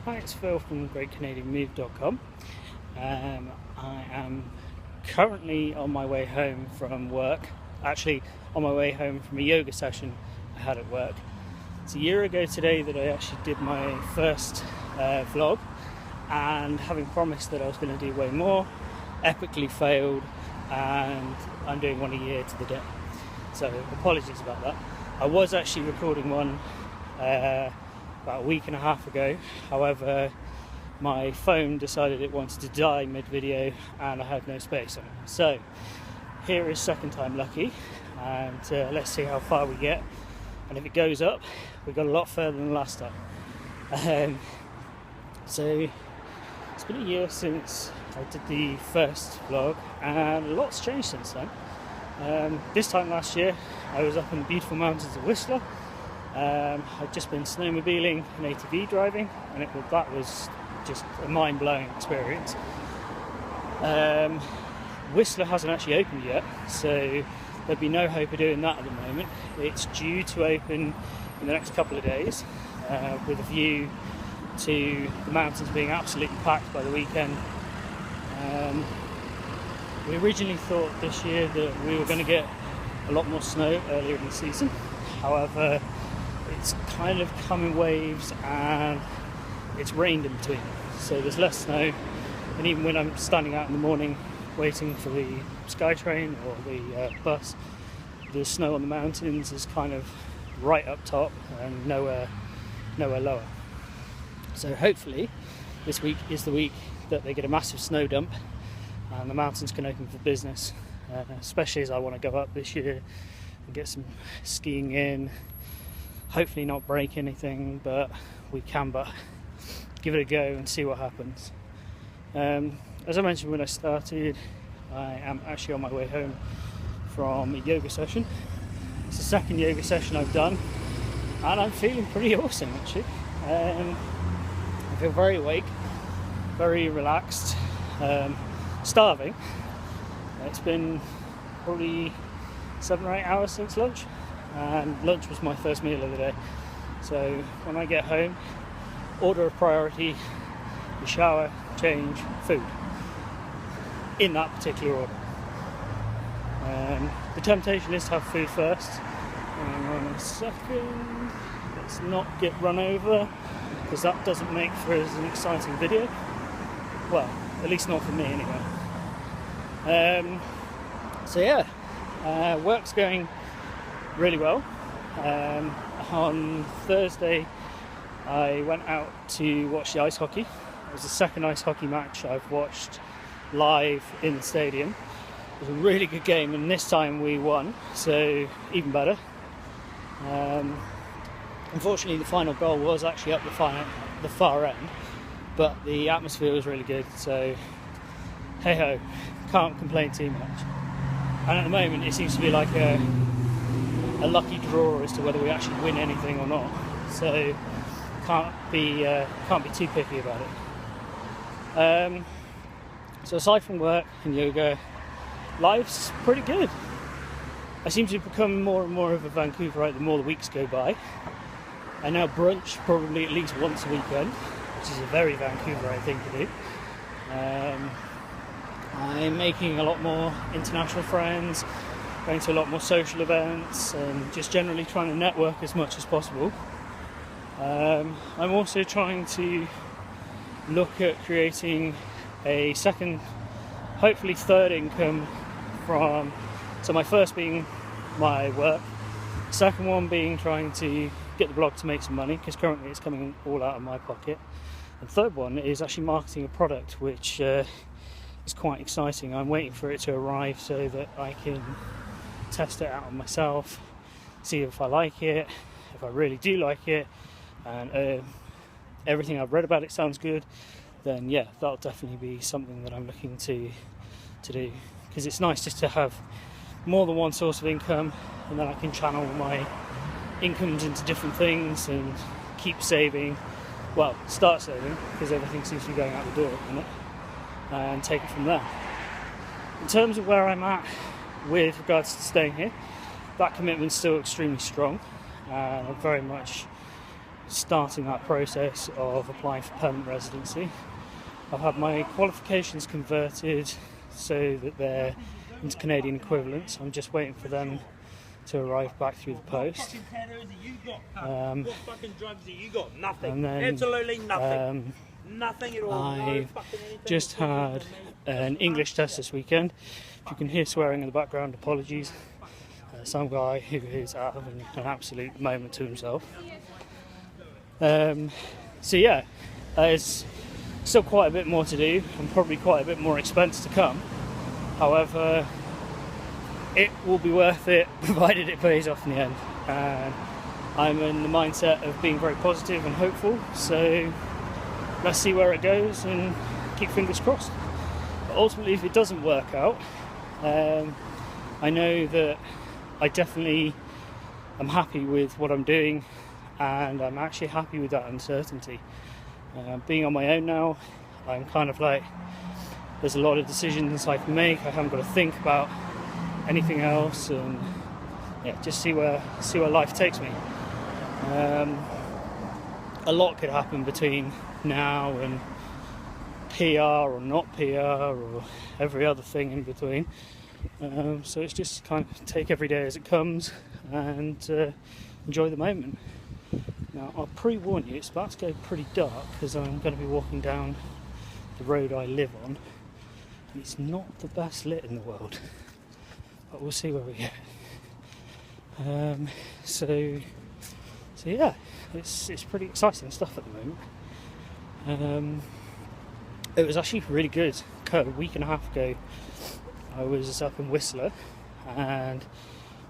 Hi, it's Phil from GreatCanadianMove.com. I am currently on my way home from work, actually on my way home from a yoga session I had at work. It's a year ago today that I actually did my first vlog, and having promised that I was going to do way more, epically failed, and I'm doing one a year to the day. So apologies about that. I was actually recording one about a week and a half ago. However, my phone decided it wanted to die mid-video and I had no space on it. So here is second time lucky, and let's see how far we get. And if it goes up, we got a lot further than last time. So it's been a year since I did the first vlog, and a lot's changed since then. This time last year, I was up in the beautiful mountains of Whistler. I'd just been snowmobiling and ATV driving, and that was just a mind-blowing experience. Whistler hasn't actually opened yet, so there'd be no hope of doing that at the moment. It's due to open in the next couple of days, with a view to the mountains being absolutely packed by the weekend. We originally thought this year that we were going to get a lot more snow earlier in the season. However, it's kind of come in waves and it's rained in between, so there's less snow. And even when I'm standing out in the morning waiting for the SkyTrain or the bus, the snow on the mountains is kind of right up top and nowhere lower. So hopefully this week is the week that they get a massive snow dump and the mountains can open for business, especially as I want to go up this year and get some skiing in. Hopefully not break anything, but we can but give it a go and see what happens. As I mentioned when I started, I am actually on my way home from a yoga session. It's the second yoga session I've done, and I'm feeling pretty awesome actually. I feel very awake, very relaxed, starving. It's been probably 7 or 8 hours since lunch, and lunch was my first meal of the day. So when I get home, order of priority, the shower, change, food, in that particular order. The temptation is to have food first. Hang on a second, let's not get run over, because that doesn't make for an exciting video. Well, at least not for me anyway. So yeah, work's going really well. On Thursday I went out to watch the ice hockey. It was the second ice hockey match I've watched live in the stadium. It was a really good game, and this time we won, so even better. Unfortunately the final goal was actually up the far end, but the atmosphere was really good, so hey ho, can't complain too much. And at the moment it seems to be like a lucky draw as to whether we actually win anything or not, so can't be too picky about it. So aside from work and yoga, life's pretty good. I seem to become more and more of a Vancouverite the more the weeks go by. I now brunch probably at least once a weekend, which is a very Vancouverite thing to do. I'm making a lot more international friends, going to a lot more social events, and just generally trying to network as much as possible. I'm also trying to look at creating a second, hopefully third income from, so my first being my work, second one being trying to get the blog to make some money, because currently it's coming all out of my pocket, and third one is actually marketing a product which is quite exciting. I'm waiting for it to arrive so that I can test it out on myself, see if I like it, if I really do like it, and everything I've read about it sounds good, then yeah, that'll definitely be something that I'm looking to do, because it's nice just to have more than one source of income, and then I can channel my incomes into different things and keep saving, well, start saving, because everything seems to be going out the door at the minute, and take it from there. In terms of where I'm at with regards to staying here, that commitment's still extremely strong, and I'm very much starting that process of applying for permanent residency. I've had my qualifications converted so that they're into Canadian equivalents. I'm just waiting for them to arrive back through the post. What fucking drugs have you got? Nothing. And then, absolutely nothing. Nothing at all. I just had an English test this weekend. If you can hear swearing in the background, apologies. Some guy who is having an absolute moment to himself. So yeah, it's still quite a bit more to do and probably quite a bit more expense to come. However, it will be worth it provided it pays off in the end. And I'm in the mindset of being very positive and hopeful, so let's see where it goes and keep fingers crossed. But ultimately, if it doesn't work out, I know that I definitely am happy with what I'm doing, and I'm actually happy with that uncertainty. Being on my own now, I'm kind of like, there's a lot of decisions I can make. I haven't got to think about anything else, and yeah, just see where life takes me. A lot could happen between now and PR or not PR or every other thing in between. So it's just kind of take every day as it comes and enjoy the moment. Now, I'll pre-warn you, it's about to go pretty dark because I'm going to be walking down the road I live on. It's not the best lit in the world, but we'll see where we get. So yeah, it's pretty exciting stuff at the moment. It was actually really good. A week and a half ago, I was up in Whistler, and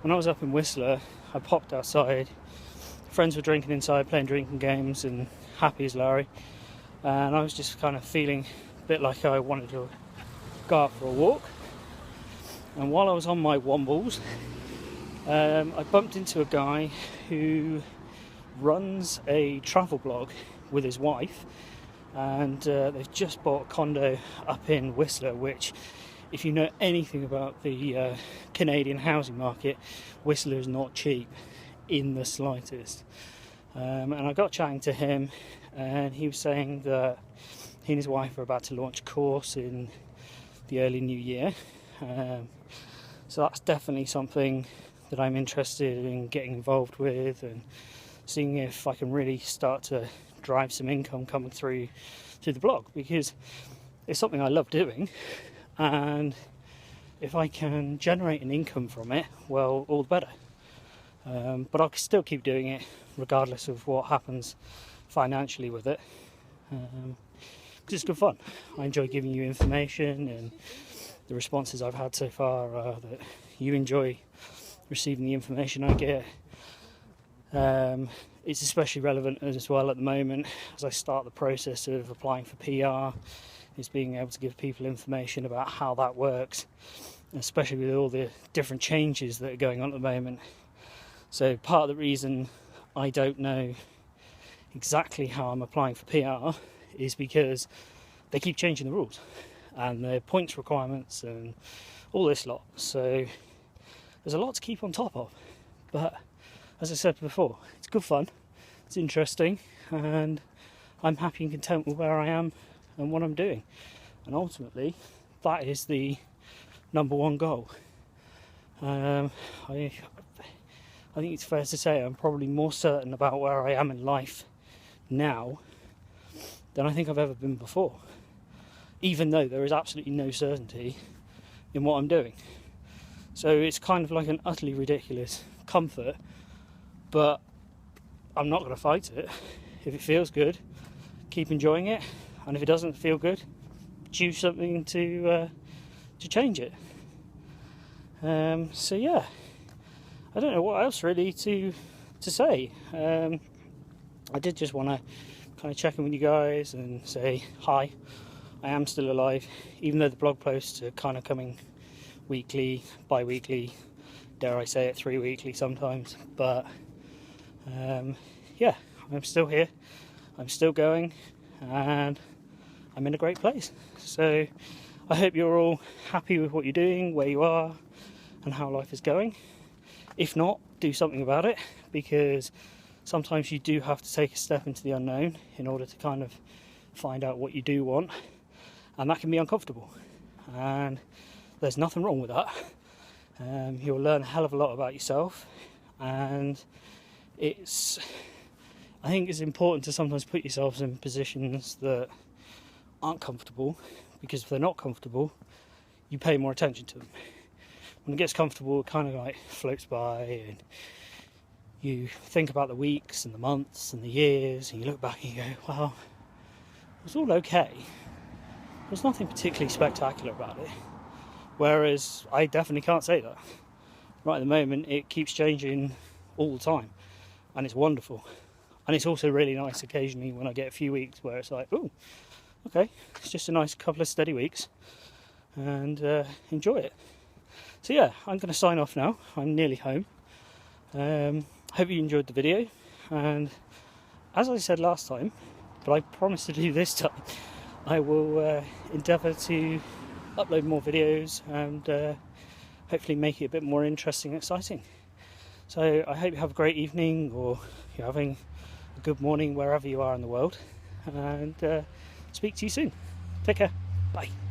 when I was up in Whistler, I popped outside. Friends were drinking inside, playing drinking games, and happy as Larry. And I was just kind of feeling a bit like I wanted to go out for a walk. And while I was on my wombles, I bumped into a guy who runs a travel blog with his wife, and they've just bought a condo up in Whistler, which, if you know anything about the Canadian housing market, Whistler is not cheap in the slightest. And I got chatting to him, and he was saying that he and his wife are about to launch a course in the early new year. So that's definitely something that I'm interested in getting involved with, and seeing if I can really start to drive some income coming through the blog, because it's something I love doing, and if I can generate an income from it, well, all the better. But I'll still keep doing it regardless of what happens financially with it, because it's good fun. I enjoy giving you information, and the responses I've had so far are that you enjoy receiving the information I get. It's especially relevant as well at the moment as I start the process of applying for PR, is being able to give people information about how that works, especially with all the different changes that are going on at the moment. So part of the reason I don't know exactly how I'm applying for PR is because they keep changing the rules and the points requirements and all this lot. So there's a lot to keep on top of. But as I said before, it's good fun, it's interesting, and I'm happy and content with where I am and what I'm doing. And ultimately, that is the number one goal. I think it's fair to say I'm probably more certain about where I am in life now than I think I've ever been before, even though there is absolutely no certainty in what I'm doing. So it's kind of like an utterly ridiculous comfort, but I'm not going to fight it. If it feels good, keep enjoying it, and if it doesn't feel good, choose something to change it. So yeah, I don't know what else really to say. I did just want to kind of check in with you guys and say hi. I am still alive, even though the blog posts are kind of coming weekly, bi-weekly, dare I say it, 3 weekly sometimes. But yeah, I'm still here, I'm still going, and I'm in a great place. So I hope you're all happy with what you're doing, where you are, and how life is going. If not, do something about it, because sometimes you do have to take a step into the unknown in order to kind of find out what you do want, and that can be uncomfortable, and there's nothing wrong with that. You'll learn a hell of a lot about yourself, and I think it's important to sometimes put yourselves in positions that aren't comfortable, because if they're not comfortable, you pay more attention to them. When it gets comfortable, it kind of like floats by, and you think about the weeks and the months and the years, and you look back and you go, well, it was all okay. There's nothing particularly spectacular about it. Whereas I definitely can't say that. Right at the moment, it keeps changing all the time, and it's wonderful. And it's also really nice occasionally when I get a few weeks where it's like, oh, okay, it's just a nice couple of steady weeks, and enjoy it. So yeah, I'm going to sign off now. I'm nearly home. Hope you enjoyed the video, and as I said last time, but I promise to do this time, I will endeavour to upload more videos and hopefully make it a bit more interesting and exciting. So I hope you have a great evening, or you're having a good morning wherever you are in the world, and speak to you soon. Take care. Bye.